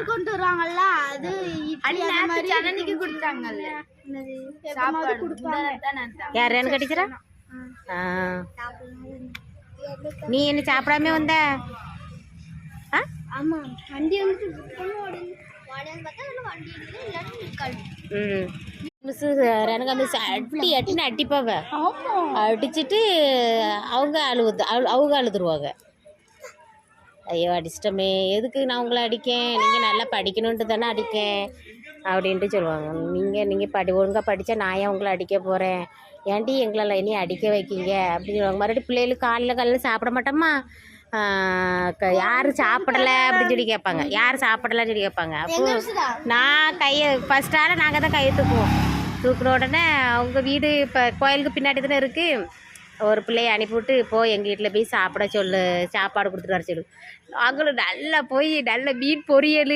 கொண்டு வருவாங்கல்ல அது ஜனனிக்கு கொடுத்தாங்கல்ல சாப்பாடு கொடுப்பாங்க. யார் கட்டிக்கிறா? நீ என்ன சாப்பிடாம வந்த? ஆமா வண்டி வந்து மிஸ்ஸு எனக்கு மிஸ் அட்டின்னு அடிப்பாவ. அடிச்சுட்டு அவங்க அழுதுருவாங்க. ஐயோ அடிச்சிட்டமே, எதுக்கு நான் உங்களை அடிக்கேன், நீங்கள் நல்லா படிக்கணுன்ட்டு தானே அடிக்கேன் அப்படின்ட்டு சொல்லுவாங்க. நீங்கள் ஒழுங்காக படித்தா நான் ஏன் உங்களை அடிக்க போகிறேன், ஏன்டி எங்களால் இனி அடிக்க வைக்கிங்க அப்படின்னு சொல்லுவாங்க. மறுபடியும் பிள்ளைகளுக்கு காலையில் சாப்பிட மாட்டோமா, யார் சாப்பிடலை அப்படின்னு சொல்லி கேட்பாங்க, யார் சாப்பிடலான்னு சொல்லி கேட்பாங்க. அப்போது நான் கையை ஃபஸ்ட்டால் நாங்கள் தான் கையை தூக்குன உடனே அவங்க வீடு இப்போ கோயிலுக்கு பின்னாடி தானே இருக்குது. ஒரு பிள்ளையை அனுப்பிவிட்டு போய் எங்கள் வீட்டில் போய் சாப்பிட சொல்லு, சாப்பாடு கொடுத்துட்டு வர சொல்லு. அவங்களும் நல்லா போய் நல்ல மீன் பொரியல்